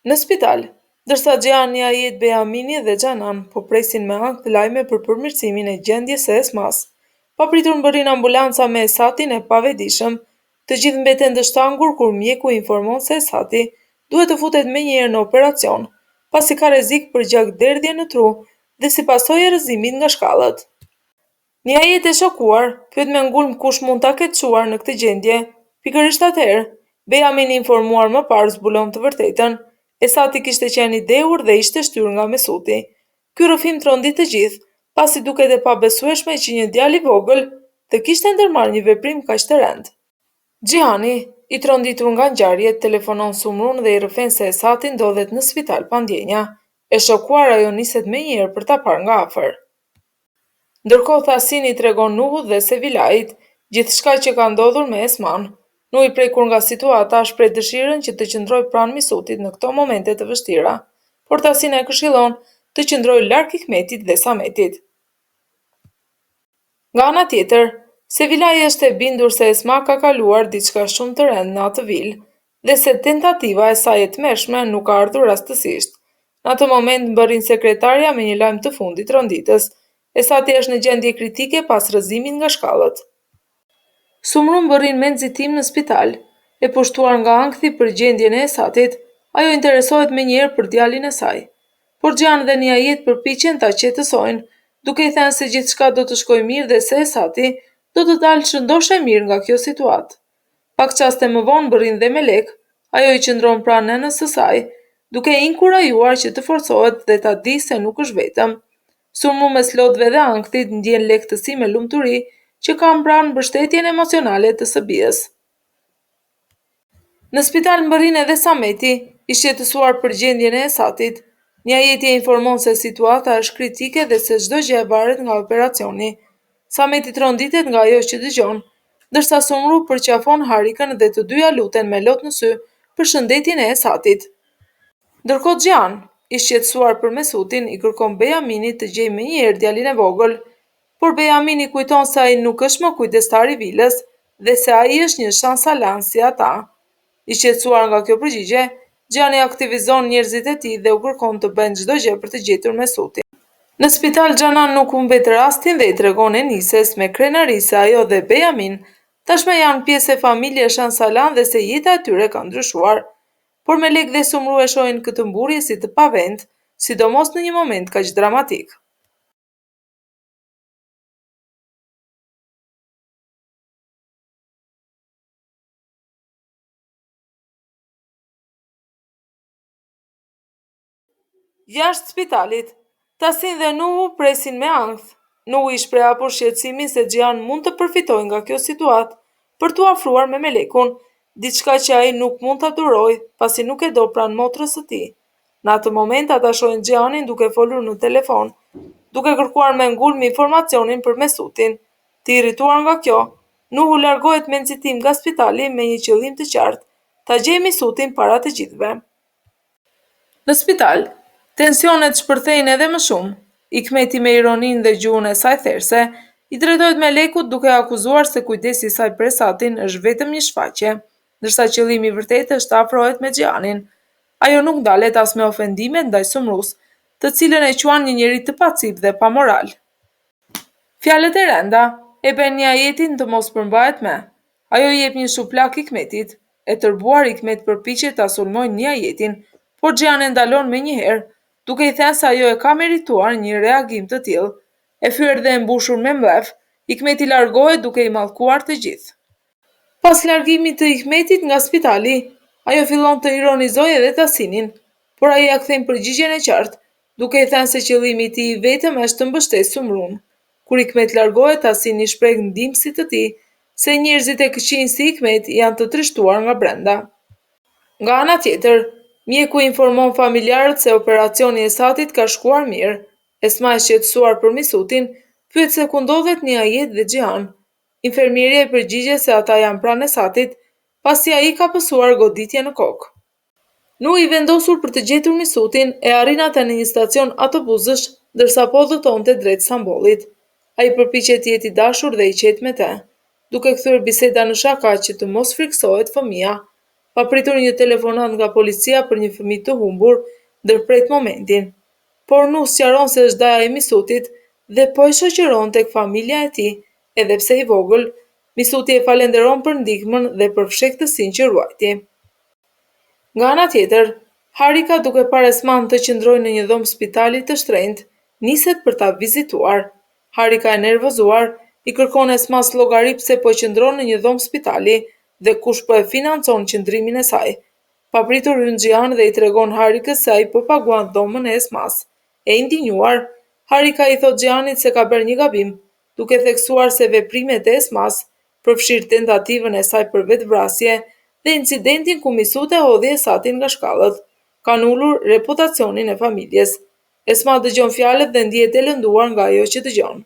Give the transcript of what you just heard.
Në spital, ndërsa Xhani Ajit Beamini dhe Xhanan po presin me ankth lajme për përmirësimin e gjendjes së Esmas, papritur mbërrin ambulanca me Esatin e pavedishëm, të gjithë mbeten dështangur kur mjeku informon se Esati duhet të futet menjëherë në operacion, pasi ka rrezik për gjakderdhje në tru dhe si pasojë e rrëzimit nga shkallët. Një ajet e shokuar, pyet me ngulm kush mund ta ketë çuar në këtë gjendje. Pikërisht atëherë, Beamin informuar më parë zbulon të vërtetën. Esati kishte qenë i dehur dhe ishte shtyr nga Mesuti. Ky rrëfim trondi të gjithë, pasi duket e pabesueshme që një djalë i vogël të kishte ndërmarrë një veprim kaq të rënd. Xhihani, i tronditur nga ngjarjet, telefonon Sumrun dhe i rrëfen se Esati ndodhet në spital pa ndjenja. E shokuar ajo niset menjëherë për ta parë nga afër. Ndërkohë Thasini tregon Nuhut dhe Sevilait gjithçka që ka ndodhur me Esman. Nuhi i prekur nga situata shpreh dëshirën që të qëndrojë pranë Misutit në këto momente të vështira, por Thasina e këshillon të qëndrojë larg Hikmetit dhe Sametit. Nga ana tjetër, Sevilai është e bindur se Esma ka kaluar diçka shumë të rëndë në atë vilë dhe se tentativa e saj e tmerrshme nuk ka ardhur rastësisht. Në atë moment mbërrin sekretarja me një lajm të fundit ronditës. Esati është në gjendje kritike pas rrëzimit nga shkallët. Sumrun mbërrin me nxitim në spital, e pushtuar nga ankthi për gjendjen e Esatit, ajo interesohet menjëherë për djalin e saj. Por Xhan dhe Niajit përpiqen ta qetësojnë, duke i thënë se gjithçka do të shkojë mirë dhe se Esati do të dalë shëndoshë mirë nga kjo situatë. Pak qaste më vonë mbërrin dhe Melek, ajo i qëndron pranë nënës së saj, duke i inkurajuar që të forcohet dhe ta di se nuk është vetëm. Sumru mes lotëve dhe ankthit ndjen lehtësi me lumturi që ka pranë mbështetjen emocionale të së bijës. Në spital mbërrin edhe Sameti, i shqetësuar për gjendjen e Esatit. Një ajetje informon se situata është kritike dhe se çdo gjë e varet nga operacioni. Sameti tronditet nga ajo që dëgjon, ndërsa Sumru përqafon Harikën dhe të dyja luten me lot në sy për shëndetjen e Esatit. Ndërkohë Xhan, i shqetësuar për Mesutin, i kërkon Bejaminit të gjejë menjëherë djalin e vogël, por Bejamini kujton se ai nuk është më kujdestar i vilës dhe se ai është një shansalan si ata. I shqetësuar nga kjo përgjigje, Xhani aktivizon njerëzit e tij dhe u kërkon të bëjnë çdo gjë për të gjetur Mesutin. Në spital Xhanan nuk humbet rastin dhe i tregon Enises me krenari se ajo dhe Bejamin tashmë janë pjesë e familjes Shansalan dhe se jeta e tyre ka ndryshuar. Por Melek dhe Sumru e shohin këtë mburje si të pavend, sidomos në një moment kaq dramatik. Jashtë spitalit, Tasin dhe Nuhu presin me ankth. Nuhu i shpreh hapur shqetësimin se Xhan mund të përfitojë nga kjo situatë për t'u afruar me Melekun, diçka që ai nuk mund ta durojë, pasi nuk e do pranë motrës së tij. Në atë moment ata shohin Xhanin duke folur në telefon, duke kërkuar me ngulm informacionin për Mesutin. Të irrituar nga kjo, Nuhu largohet me nxitim nga spitali me një qëllim të qartë, ta gjejë Mesutin para të gjithëve. Në spital, tensionet shpërthejnë edhe më shumë. Hikmeti me ironinë dhe gjuhën e saj therse, i drejtohet Melekut duke akuzuar se kujdesi i saj për Esatin është vetëm një shfaqje, ndërsa qëllimi i vërtetë është të afrohet me Xhanin. Ajo nuk ndalet as me ofendimet ndaj Sumrus, të cilën e quan një njeri të pacip dhe pa moral. Fjalët e rënda e bën një ajetin të mos përmbahet me. Ajo i jep një shuplak Hikmetit, e tërbuar Hikmet përpiqet ta sulmojë një ajetin, por Xhan e ndalon menjëherë, duke i thënë se ajo e ka merituar një reagim të tillë. E fyer dhe e mbushur me mbledh, Hikmeti largohet duke i mallkuar të gjithë. Pas largimit të Hikmetit nga spitali, ajo fillon të ironizojë edhe Tasinin, por ai ia kthen përgjigjen e qartë, duke i thënë se qëllimi i tij vetëm është të mbështesë Sumrun. Kur Hikmet largohet, Tasini shpreh ndihmësit të tij se njerëzit e këqij si Hikmet janë të trishtuar nga brenda. Nga ana tjetër, mjeku informon familjarët se operacioni i Esatit ka shkuar mirë. Esma e shqetësuar për Misutin, pyet se ku ndodhet Niajit dhe Xhan. Infermierja i përgjigjet se ata janë pranë Esatit, pasi ai ka pësuar goditje në kokë. Nuhi i vendosur për të gjetur Misutin e arrin atë në një stacion autobusësh, ndërsa po udhëtonte drejt Stambollit. Ai përpiqet të jetë i dashur dhe i qetë me të, duke kthyer biseda në shaka që të mos friksohet fëmia. Papritur një telefonat nga policia për një fëmijë të humbur, ndërpret momentin, por nuk sqaron se është daja e Misutit dhe po e shoqëron tek familja e tij, edhe pse i vogël. Misuti e falenderon për ndihmën dhe për fshehtësinë që ruajti. Nga ana tjetër, Harika, duke parë Esman të qëndrojë në një dhomë spitali të shtrenjtë, niset për ta vizituar. Harika e nervozuar i kërkon Esmas llogari pse po qëndron në një dhomë spitali dhe kush po e financon qëndrimin e saj. Papritur hyn Xhian dhe i tregon Harikës se ai po paguan dhomën e Esmas. E indignuar, Harika i thot Xhianit se ka bërë një gabim, duke theksuar se veprimet e Esmas përfshirë tentativën e saj për vetvrasje dhe incidentin ku Misut e hodhi Esatin nga shkallët, kanë ulur reputacionin e familjes. Esma dëgjon fjalët dhe ndihet e lënduar nga ajo që dëgjon.